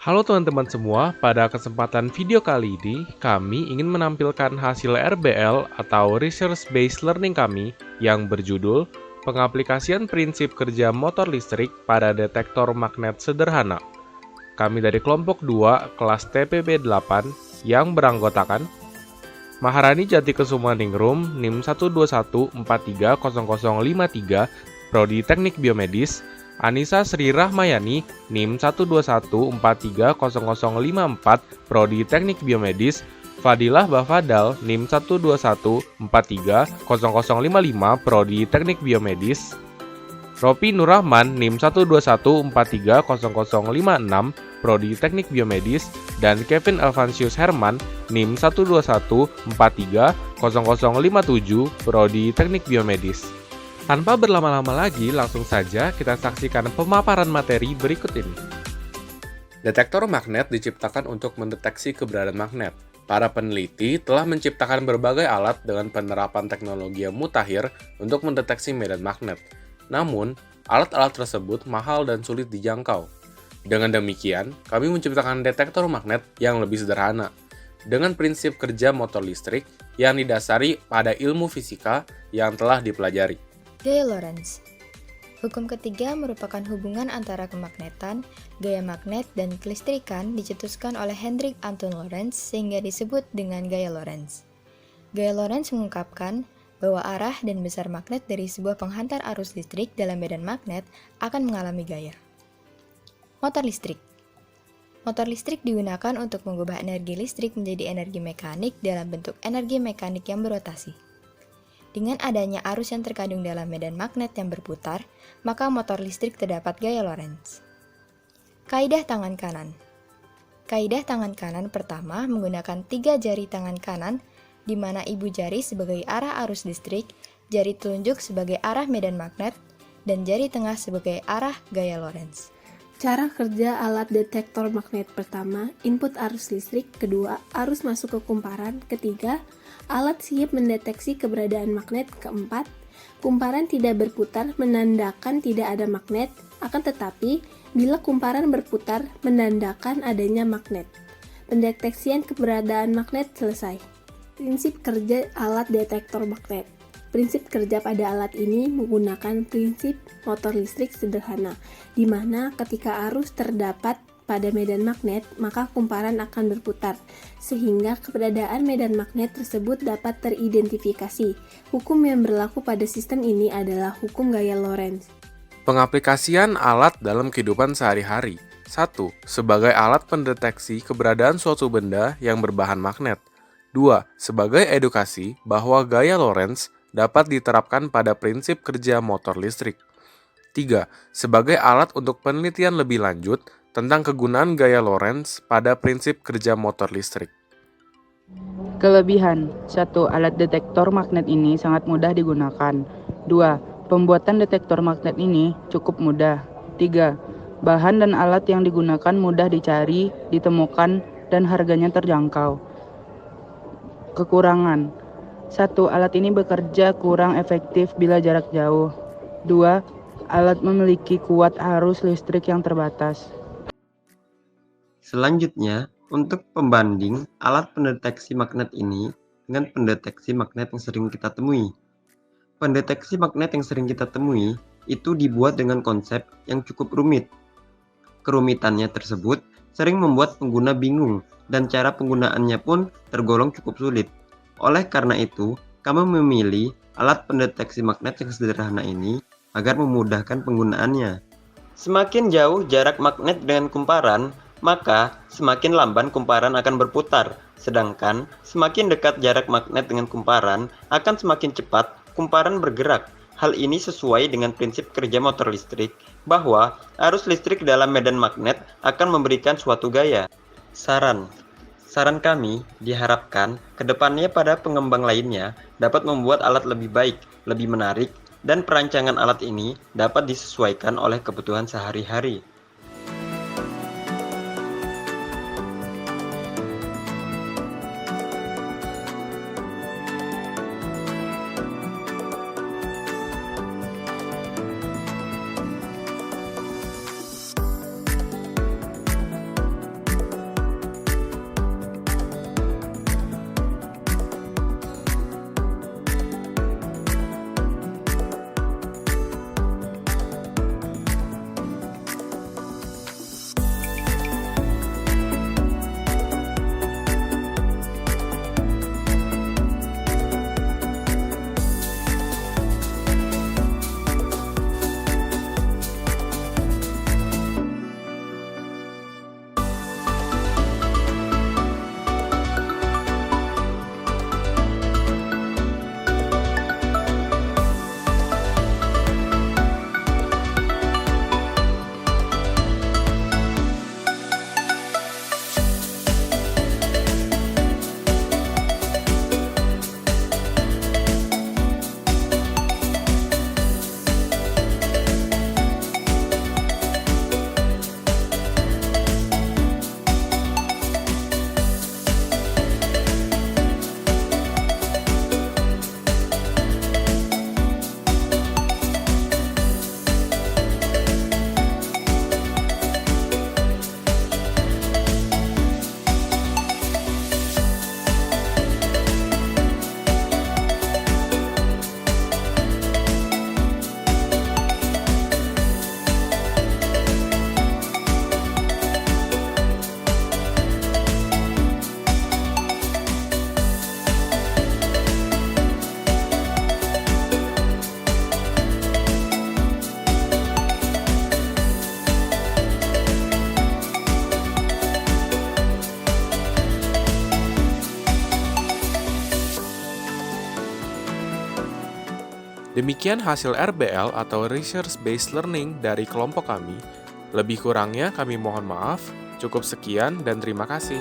Halo teman-teman semua, pada kesempatan video kali ini, kami ingin menampilkan hasil RBL atau Research Based Learning kami yang berjudul Pengaplikasian Prinsip Kerja Motor Listrik pada Detektor Magnet Sederhana. Kami dari kelompok 2, kelas TPB 8, yang beranggotakan Maharani Jatikesuma Ningrum, NIM 121430053, Prodi Teknik Biomedis, Anissa Sri Rahmayani, NIM 121430054, Prodi Teknik Biomedis, Fadilah Bafadal, NIM 121430055, Prodi Teknik Biomedis, Ropi Nurrahman, NIM 121430056, Prodi Teknik Biomedis, dan Kevin Alvansius Herman, NIM 121430057, Prodi Teknik Biomedis. Tanpa berlama-lama lagi, langsung saja kita saksikan pemaparan materi berikut ini. Detektor magnet diciptakan untuk mendeteksi keberadaan magnet. Para peneliti telah menciptakan berbagai alat dengan penerapan teknologi yang mutakhir untuk mendeteksi medan magnet. Namun, alat-alat tersebut mahal dan sulit dijangkau. Dengan demikian, kami menciptakan detektor magnet yang lebih sederhana, dengan prinsip kerja motor listrik yang didasari pada ilmu fisika yang telah dipelajari. Gaya Lorentz. Hukum ketiga merupakan hubungan antara kemagnetan, gaya magnet, dan kelistrikan dicetuskan oleh Hendrik Antoon Lorentz sehingga disebut dengan gaya Lorentz. Gaya Lorentz mengungkapkan bahwa arah dan besar magnet dari sebuah penghantar arus listrik dalam medan magnet akan mengalami gaya. Motor listrik. Motor listrik digunakan untuk mengubah energi listrik menjadi energi mekanik dalam bentuk energi mekanik yang berotasi. Dengan adanya arus yang terkandung dalam medan magnet yang berputar, maka motor listrik terdapat gaya Lorentz. Kaidah tangan kanan. Kaidah tangan kanan pertama menggunakan 3 jari tangan kanan, di mana ibu jari sebagai arah arus listrik, jari telunjuk sebagai arah medan magnet, dan jari tengah sebagai arah gaya Lorentz. Cara kerja alat detektor magnet pertama, input arus listrik, kedua, arus masuk ke kumparan, ketiga, alat siap mendeteksi keberadaan magnet, keempat, kumparan tidak berputar menandakan tidak ada magnet, akan tetapi, bila kumparan berputar menandakan adanya magnet. Pendeteksian keberadaan magnet selesai. Prinsip kerja alat detektor magnet. Prinsip kerja pada alat ini menggunakan prinsip motor listrik sederhana, di mana ketika arus terdapat pada medan magnet, maka kumparan akan berputar, sehingga keberadaan medan magnet tersebut dapat teridentifikasi. Hukum yang berlaku pada sistem ini adalah hukum gaya Lorentz. Pengaplikasian alat dalam kehidupan sehari-hari. 1. Sebagai alat pendeteksi keberadaan suatu benda yang berbahan magnet. 2. Sebagai edukasi bahwa gaya Lorentz dapat diterapkan pada prinsip kerja motor listrik. 3. Sebagai alat untuk penelitian lebih lanjut tentang kegunaan gaya Lorentz pada prinsip kerja motor listrik. Kelebihan. 1. Alat detektor magnet ini sangat mudah digunakan. 2. Pembuatan detektor magnet ini cukup mudah. 3. Bahan dan alat yang digunakan mudah dicari, ditemukan, dan harganya terjangkau. Kekurangan. 1. Alat ini bekerja kurang efektif bila jarak jauh. 2. Alat memiliki kuat arus listrik yang terbatas. Selanjutnya, untuk pembanding alat pendeteksi magnet ini dengan pendeteksi magnet yang sering kita temui. Pendeteksi magnet yang sering kita temui itu dibuat dengan konsep yang cukup rumit. Kerumitannya tersebut sering membuat pengguna bingung dan cara penggunaannya pun tergolong cukup sulit. Oleh karena itu, kami memilih alat pendeteksi magnet yang sederhana ini agar memudahkan penggunaannya. Semakin jauh jarak magnet dengan kumparan, maka semakin lamban kumparan akan berputar. Sedangkan semakin dekat jarak magnet dengan kumparan, akan semakin cepat kumparan bergerak. Hal ini sesuai dengan prinsip kerja motor listrik, bahwa arus listrik dalam medan magnet akan memberikan suatu gaya. Saran kami diharapkan kedepannya pada pengembang lainnya dapat membuat alat lebih baik, lebih menarik, dan perancangan alat ini dapat disesuaikan oleh kebutuhan sehari-hari. Demikian hasil RBL atau Research Based Learning dari kelompok kami. Lebih kurangnya kami mohon maaf. Cukup sekian dan terima kasih.